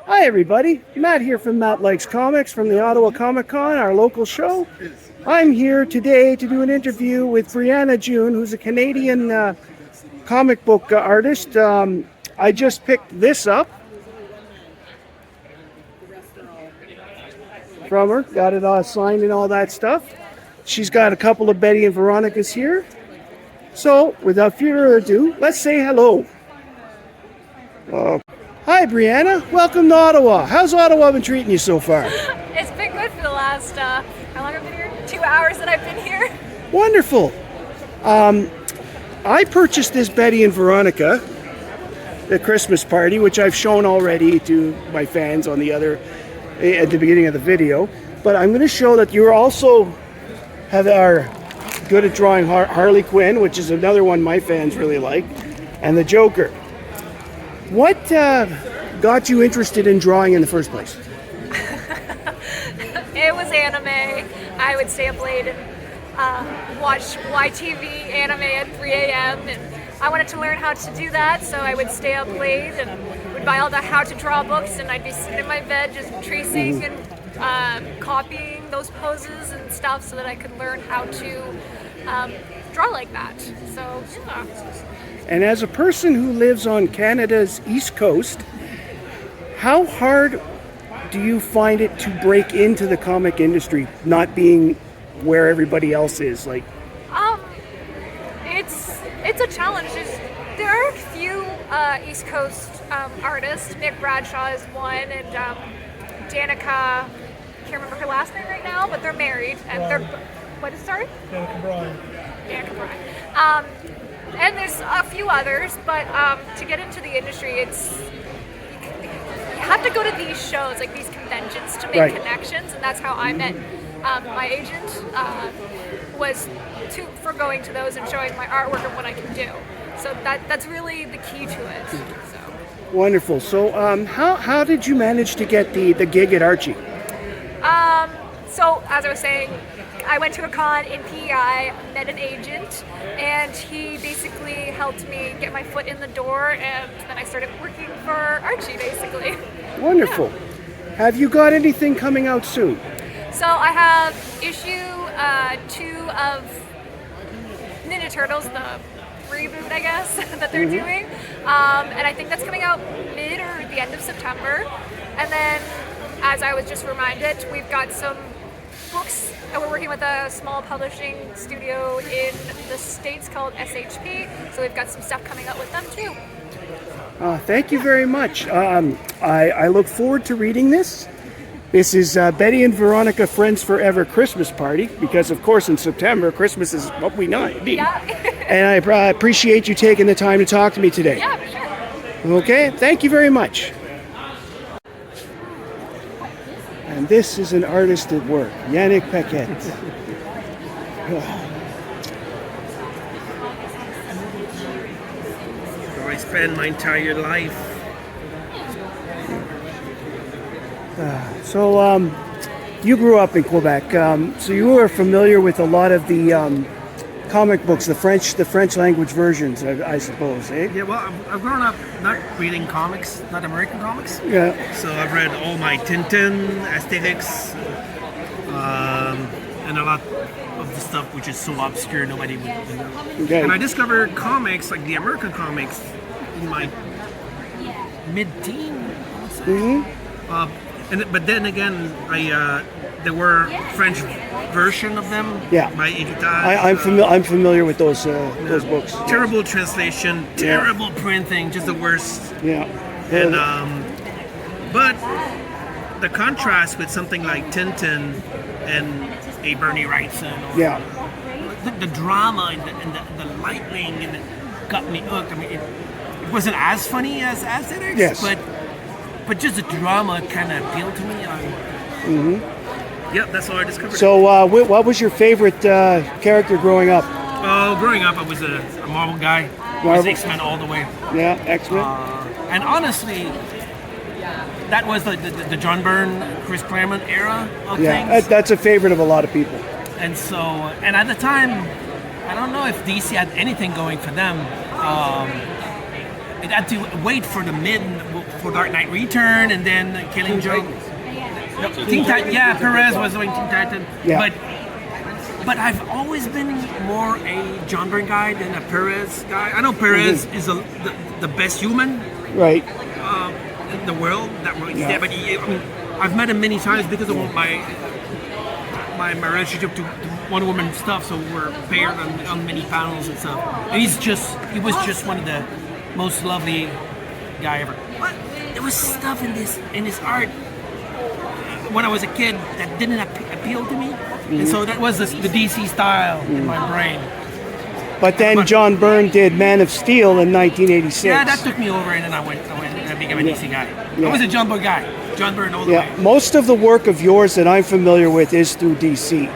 Hi everybody, Matt here from Matt Likes Comics from the Ottawa Comic Con, our local show. I'm here today to do an interview with Brianna June, who's a Canadian comic book artist. I just picked this up from her, got it all signed and all that stuff. She's got a couple of Betty and Veronica's here. So, without further ado, let's say hello. Hi, Brianna. Welcome to Ottawa. How's Ottawa been treating you so far? It's been good for the last, how long have I been here? 2 hours that I've been here. Wonderful. I purchased this Betty and Veronica, the Christmas party, which I've shown already to my fans on the other, at the beginning of the video. But I'm going to show that you also are good at drawing Harley Quinn, which is another one my fans really like, and the Joker. What got you interested in drawing in the first place? It was anime. I would stay up late and watch YTV anime at 3 a.m. and I wanted to learn how to do that, so I would stay up late and would buy all the how to draw books, and I'd be sitting in my bed just tracing and copying those poses and stuff so that I could learn how to draw like that. So, yeah. And as a person who lives on Canada's East Coast, how hard do you find it to break into the comic industry, not being where everybody else is? Like, it's a challenge. There are a few East Coast artists. Nick Bradshaw is one, and Danica. Can't remember her last name right now, but they're married and they're. What is sorry? Danica Bryan. Danica Bryan. And there's a few others, but to get into the industry, you have to go to these shows, like these conventions, to make connections, and that's how I met my agent. For going to those and showing my artwork and what I can do. So that's really the key to it. So. Wonderful. So how did you manage to get the gig at Archie? So as I was saying, I went to a con in PEI, met an agent, and he basically helped me get my foot in the door, and then I started working for Archie, basically. Wonderful. Yeah. Have you got anything coming out soon? So I have issue 2 of Ninja Turtles, the reboot, I guess, that they're doing. And I think that's coming out mid or the end of September. And then, as I was just reminded, we've got some books, and we're working with a small publishing studio in the States called SHP, so we've got some stuff coming out with them too. Thank you very much. I look forward to reading this. This is Betty and Veronica Friends Forever Christmas Party, because of course in September, Christmas is what we need. Yeah. And I appreciate you taking the time to talk to me today. Yeah, for sure. Okay, thank you very much. And this is an artist at work, Yanick Paquette. Where I spend my entire life. So you grew up in Quebec, so you were familiar with a lot of the comic books, the French language versions, I suppose, eh? Yeah, well, I've grown up not reading comics, not American comics. Yeah. So I've read all my Tintin, Asterix, and a lot of the stuff which is so obscure nobody would know. Okay. And I discovered comics, like the American comics, in my mid-teen, I would say. But then again, there were French version of them. Yeah. By Editage. I'm familiar with those books. Terrible translation, terrible printing, just the worst. Yeah. And but the contrast with something like Tintin and a Bernie Wrightson. The drama and the lightning and it got me hooked. I mean, it wasn't as funny as Asterix, yes. But just the drama kind of appealed to me. Yep, that's how I discovered it. So, what was your favorite character growing up? Oh, growing up, I was a Marvel guy. I was X-Men all the way. Yeah, X-Men. And honestly, that was the John Byrne, Chris Claremont era of things. Yeah, that's a favorite of a lot of people. And so, and at the time, I don't know if DC had anything going for them. It had to wait for the for Dark Knight Return, and then Killing Joke. Teen Titan, yeah, Perez was doing Teen Titan. Yeah. But I've always been more a John Byrne guy than a Perez guy. I know Perez is the best human Right. in the world that works there, but I've met him many times because of my relationship to Wonder Woman stuff. So we're paired on many panels and stuff. And he was just one of the most lovely guy ever. But there was stuff in his art when I was a kid that didn't appeal to me. And so that was the DC style in my brain. But then John Byrne did Man of Steel in 1986. Yeah, that took me over, and then I became a DC guy. I was a John Byrne guy. John Byrne all the way. Most of the work of yours that I'm familiar with is through DC.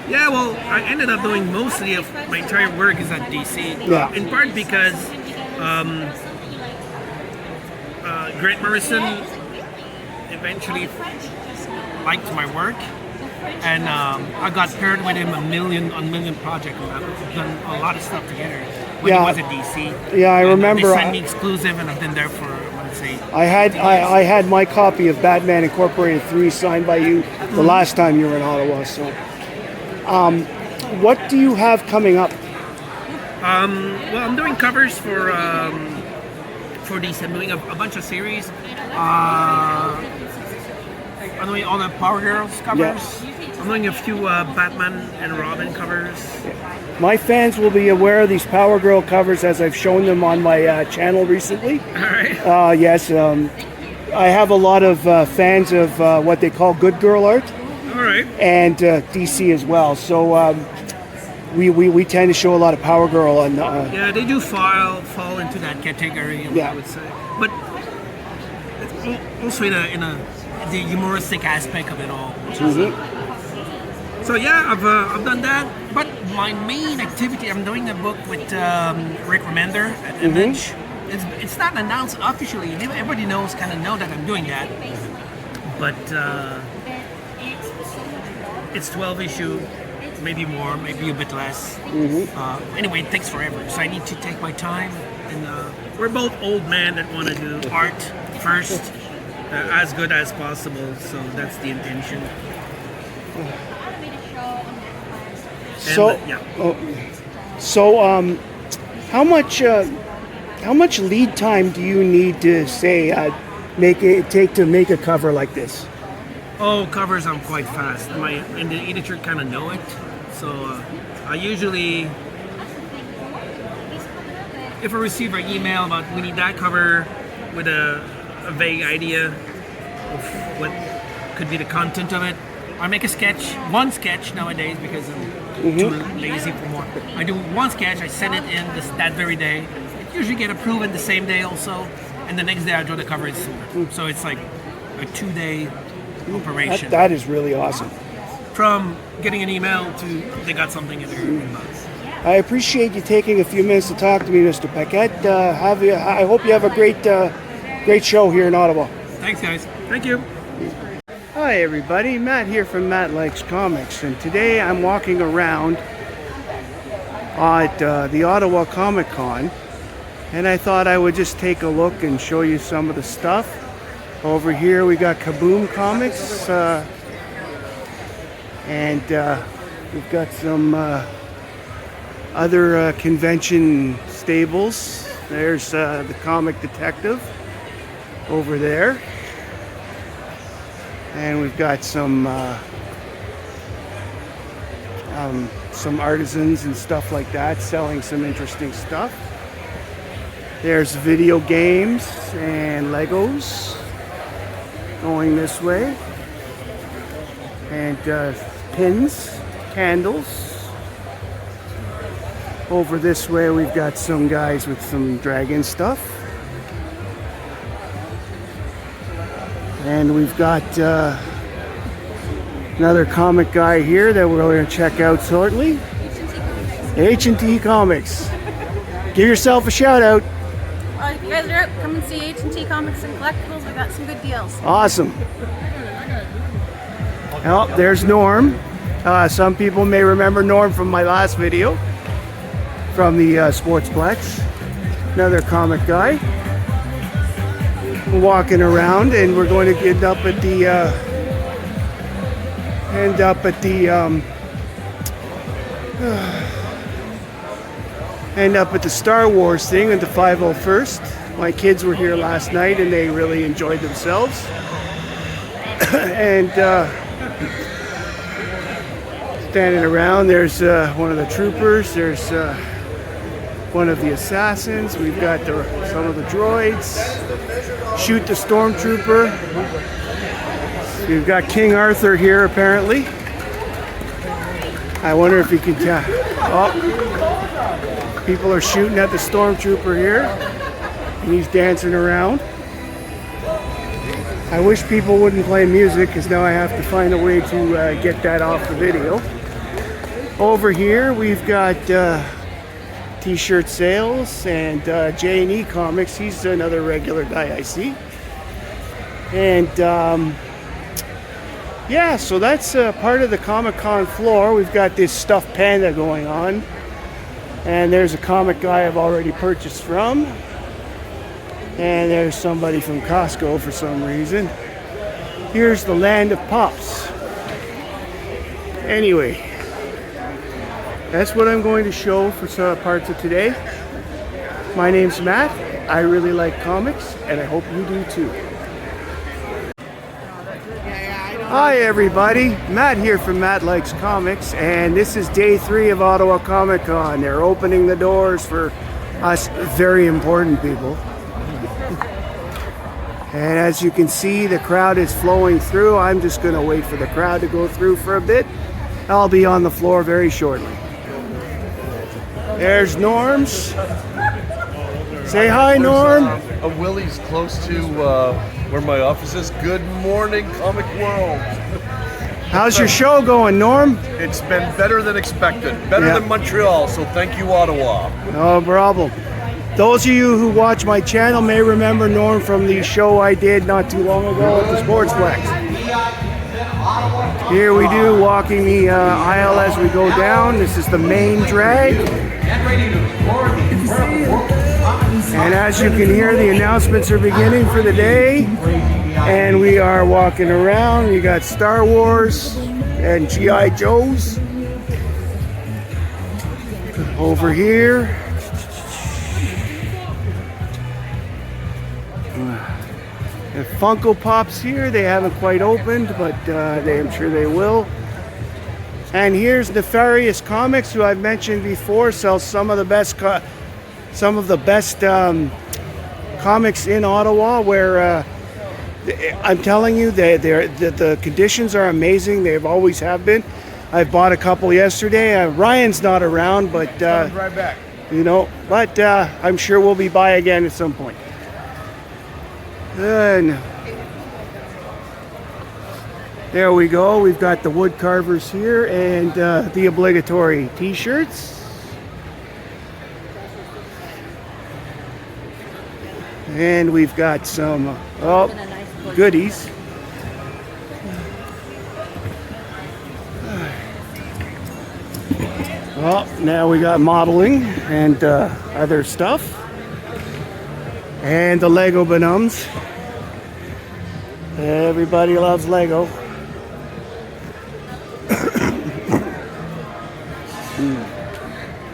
Yeah, well, I ended up doing mostly of my entire work is at DC. Yeah. In part because Grant Morrison eventually liked my work. And I got paired with him on million projects. We've done a lot of stuff together when he was at DC. Yeah, I remember. They signed me exclusive, and I've been there for, I would say, I had my copy of Batman Incorporated 3 signed by you the last time you were in Ottawa. So, what do you have coming up? Well, I'm doing covers for DC. I'm doing a bunch of series. I'm doing all the Power Girls covers. Yeah. I'm doing a few Batman and Robin covers. My fans will be aware of these Power Girl covers as I've shown them on my channel recently. All right. Yes, I have a lot of fans of what they call good girl art. All right. And DC as well. So we tend to show a lot of Power Girl on. Yeah, they do fall into that category. I would say, but it's also in the humoristic aspect of it all. So yeah, I've done that. But my main activity, I'm doing a book with Rick Remender at Image. It's not announced officially. Everybody know that I'm doing that. But it's 12 issue, maybe more, maybe a bit less. Anyway, it takes forever, so I need to take my time. And we're both old men that want to do art first. As good as possible, so that's the intention. How much lead time do you need to take to make a cover like this? Oh, covers I'm quite fast. And the editor kind of know it, so I usually, if I receive an email about we need that cover with a vague idea of what could be the content of it, I make one sketch nowadays because I'm too lazy for more. I do one sketch, I send it in that very day. It usually get approved in the same day also, and the next day I draw the cover. So it's like a 2-day operation. That is really awesome. From getting an email to they got something in their inbox. I appreciate you taking a few minutes to talk to me, Mr. Paquette. I hope you have a great show here in Ottawa. Thanks, guys. Thank you. Hi, everybody. Matt here from Matt Likes Comics, and today I'm walking around at the Ottawa Comic Con, and I thought I would just take a look and show you some of the stuff. Over here we got Kaboom Comics, and we've got some other convention stables. There's the Comic Detective over there, and we've got some artisans and stuff like that selling some interesting stuff. There's video games and Legos going this way, and pins, candles. Over this way we've got some guys with some dragon stuff. And we've got another comic guy here that we're going to check out shortly. H&T Comics. Give yourself a shout out. If you guys are out, come and see H&T Comics and Collectibles. We got some good deals. Awesome. Well, there's Norm. Some people may remember Norm from my last video from the Sportsplex. Another comic guy. walking around, and we're going to end up at the Star Wars thing at the 501st. My kids were here last night and they really enjoyed themselves. And standing around, there's one of the troopers, there's one of the assassins, we've got some of the droids, shoot the stormtrooper. We've got King Arthur here apparently. I wonder if he can tell. Oh, people are shooting at the stormtrooper here, and he's dancing around. I wish people wouldn't play music, because now I have to find a way to get that off the video. Over here we've got t-shirt sales and J&E Comics. He's another regular guy I see. And yeah, so that's part of the Comic Con floor. We've got this stuffed panda going on. And there's a comic guy I've already purchased from. And there's somebody from Costco for some reason. Here's the land of pops. Anyway, that's what I'm going to show for some parts of today. My name's Matt. I really like comics, and I hope you do too. Hi everybody, Matt here from Matt Likes Comics, and this is day 3 of Ottawa Comic Con. They're opening the doors for us very important people. And as you can see, the crowd is flowing through. I'm just going to wait for the crowd to go through for a bit. I'll be on the floor very shortly. There's Norm's. Say hi, Norm. A Willie's close to where my office is. Good morning, Comic World. How's your show going, Norm? It's been better than expected. Better than Montreal, so thank you, Ottawa. No problem. Those of you who watch my channel may remember Norm from the show I did not too long ago at the Sportsplex. Here we do, walking the aisle as we go down. This is the main drag. And as you can hear, the announcements are beginning for the day. And we are walking around. We got Star Wars and G.I. Joes. Over here. The Funko Pops here. They haven't quite opened, but I'm sure they will. And here's Nefarious Comics, who I've mentioned before, sells some of the best comics in Ottawa. Where I'm telling you, the conditions are amazing. They always have been. I bought a couple yesterday. Ryan's not around, but right back. you know. But I'm sure we'll be by again at some point. And there we go. We've got the wood carvers here and the obligatory t-shirts. And we've got some goodies. Well, now we got modeling and other stuff. And the Lego Benums. Everybody loves Lego.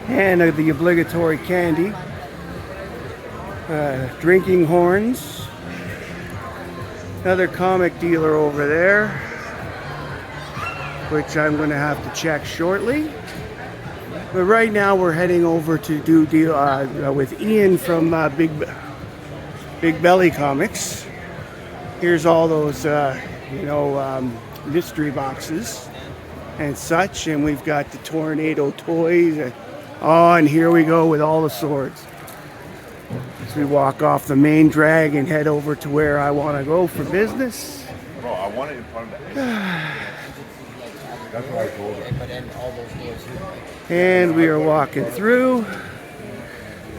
And the obligatory candy. Drinking horns. Another comic dealer over there, which I'm going to have to check shortly. But right now we're heading over to do deal with Ian from Big Belly Comics. Here's all those, mystery boxes and such. And we've got the Tornado toys. And here we go with all the swords. As we walk off the main drag and head over to where I want to go for business. Bro, I want it in front of the That's what I told her. And we are walking through.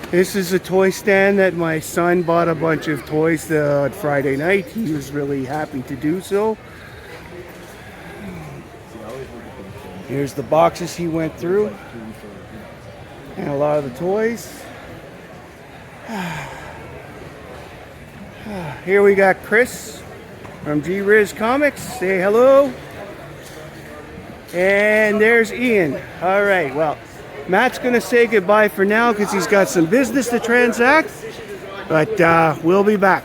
This is a toy stand that my son bought a bunch of toys on Friday night. He was really happy to do so. Here's the boxes he went through. And a lot of the toys. Here we got Chris from G-Riz Comics. Say hello. And there's Ian. All right, well, Matt's going to say goodbye for now because he's got some business to transact. But we'll be back.